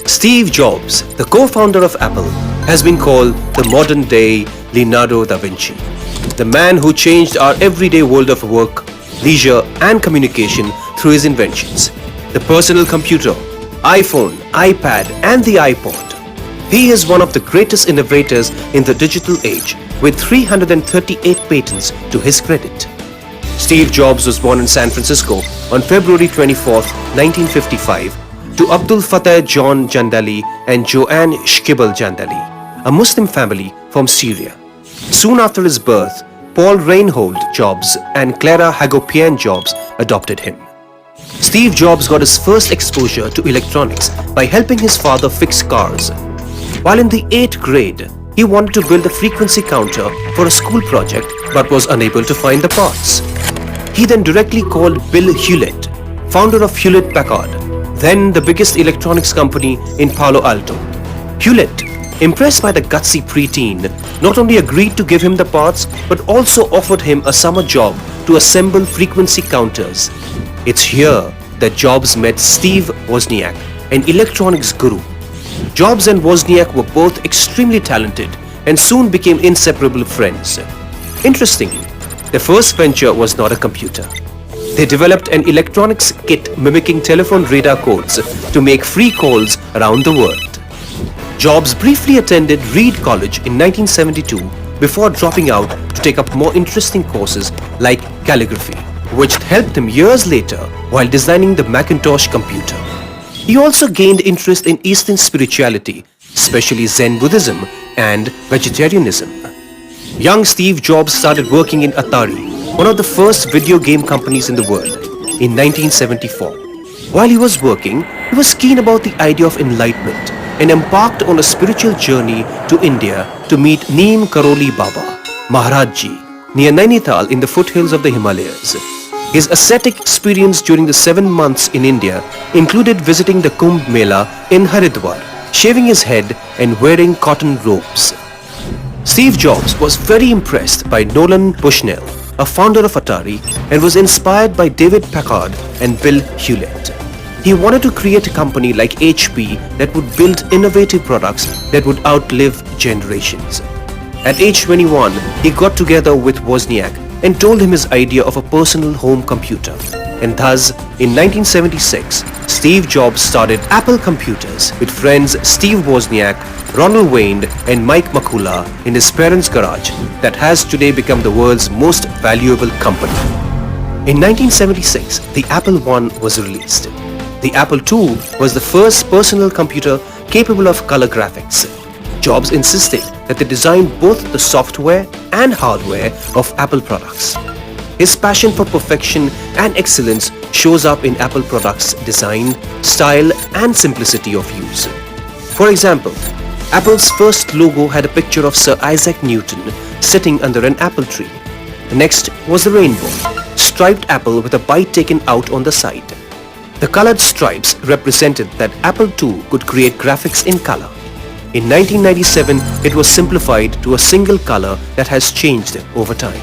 Steve Jobs, the co-founder of Apple, has been called the modern-day Leonardo da Vinci, the man who changed our everyday world of work, leisure and communication through his inventions. The personal computer, iPhone, iPad and the iPod. He is one of the greatest innovators in the digital age with 338 patents to his credit. Steve Jobs was born in San Francisco on February 24, 1955 to Abdul Fateh John Jandali and Joanne Shkibal Jandali, a Muslim family from Syria. Soon after his birth, Paul Reinhold Jobs and Clara Hagopian Jobs adopted him. Steve Jobs got his first exposure to electronics by helping his father fix cars. While in the 8th grade, he wanted to build a frequency counter for a school project but was unable to find the parts. He then directly called Bill Hewlett, founder of Hewlett-Packard, then the biggest electronics company in Palo Alto. Hewlett, impressed by the gutsy preteen, not only agreed to give him the parts but also offered him a summer job to assemble frequency counters. It's here that Jobs met Steve Wozniak, an electronics guru. Jobs and Wozniak were both extremely talented and soon became inseparable friends. Interestingly, their first venture was not a computer. They developed an electronics kit mimicking telephone radar codes to make free calls around the world. Jobs briefly attended Reed College in 1972 before dropping out to take up more interesting courses like calligraphy, which helped him years later while designing the Macintosh computer. He also gained interest in Eastern spirituality, especially Zen Buddhism and vegetarianism. Young Steve Jobs started working in Atari, one of the first video game companies in the world, in 1974. While he was working, he was keen about the idea of enlightenment and embarked on a spiritual journey to India to meet Neem Karoli Baba, Maharaj Ji, near Nainital in the foothills of the Himalayas. His ascetic experience during the 7 months in India included visiting the Kumbh Mela in Haridwar, shaving his head and wearing cotton robes. Steve Jobs was very impressed by Nolan Bushnell, a founder of Atari, and was inspired by David Packard and Bill Hewlett. He wanted to create a company like HP that would build innovative products that would outlive generations. At age 21, he got together with Wozniak and told him his idea of a personal home computer. And thus, in 1976, Steve Jobs started Apple Computers with friends Steve Wozniak, Ronald Wayne and Mike Makula in his parents' garage that has today become the world's most valuable company. In 1976, the Apple I was released. The Apple II was the first personal computer capable of color graphics. Jobs insisted that they designed both the software and hardware of Apple products. His passion for perfection and excellence shows up in Apple products' design, style and simplicity of use. For example, Apple's first logo had a picture of Sir Isaac Newton sitting under an apple tree. Next was the rainbow, striped apple with a bite taken out on the side. The colored stripes represented that Apple II could create graphics in color. In 1997, it was simplified to a single color that has changed over time.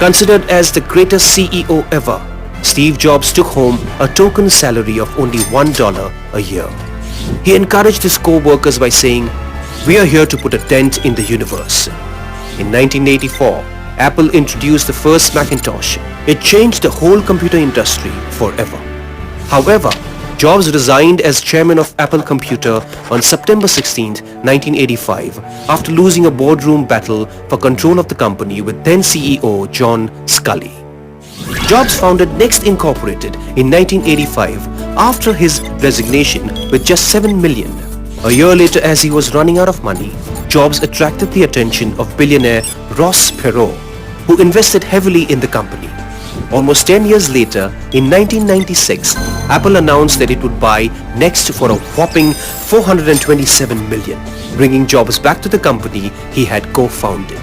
Considered as the greatest CEO ever, Steve Jobs took home a token salary of only $1 a year. He encouraged his co-workers by saying, "We are here to put a dent in the universe." In 1984, Apple introduced the first Macintosh. It changed the whole computer industry forever. However, Jobs resigned as chairman of Apple Computer on September 16, 1985, after losing a boardroom battle for control of the company with then CEO John Sculley. Jobs founded Next Incorporated in 1985 after his resignation with just $7 million. A year later, as he was running out of money, Jobs attracted the attention of billionaire Ross Perot, who invested heavily in the company. Almost 10 years later, in 1996, Apple announced that it would buy Next for a whopping $427 million, bringing Jobs back to the company he had co-founded.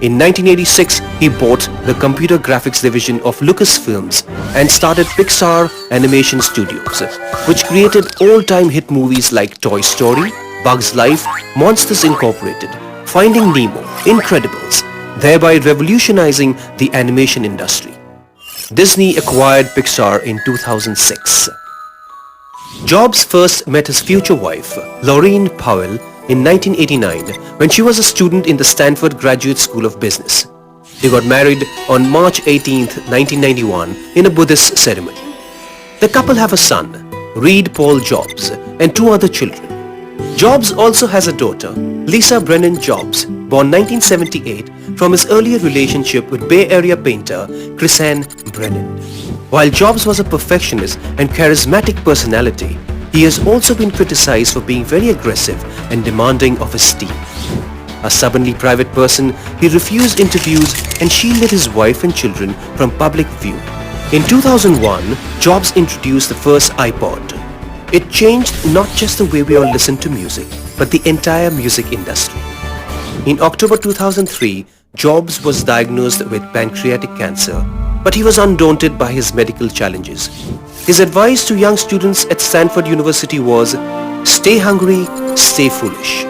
In 1986, he bought the computer graphics division of Lucasfilms and started Pixar Animation Studios, which created all-time hit movies like Toy Story, Bugs Life, Monsters Incorporated, Finding Nemo, Incredibles, thereby revolutionizing the animation industry. Disney acquired Pixar in 2006. Jobs first met his future wife, Laureen Powell, in 1989 when she was a student in the Stanford Graduate School of Business. They got married on March 18, 1991 in a Buddhist ceremony. The couple have a son, Reed Paul Jobs, and 2 other children. Jobs also has a daughter, Lisa Brennan Jobs, born 1978 from his earlier relationship with Bay Area painter Chrisanne Brennan. While Jobs was a perfectionist and charismatic personality, he has also been criticized for being very aggressive and demanding of his team. A stubbornly private person, he refused interviews and shielded his wife and children from public view. In 2001, Jobs introduced the first iPod. It changed not just the way we all listen to music, but the entire music industry. In October 2003, Jobs was diagnosed with pancreatic cancer, but he was undaunted by his medical challenges. His advice to young students at Stanford University was, stay hungry, stay foolish.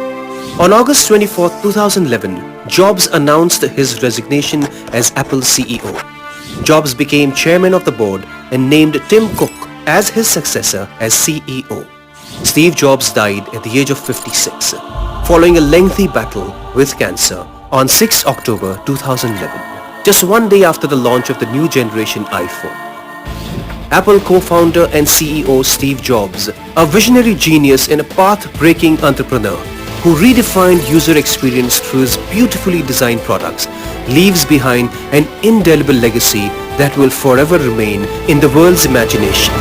On August 24, 2011, Jobs announced his resignation as Apple CEO. Jobs became chairman of the board and named Tim Cook as his successor as CEO. Steve Jobs died at the age of 56, following a lengthy battle with cancer on 6 October 2011, just one day after the launch of the new generation iPhone. Apple co-founder and CEO Steve Jobs, a visionary genius and a path-breaking entrepreneur who redefined user experience through his beautifully designed products, leaves behind an indelible legacy that will forever remain in the world's imagination.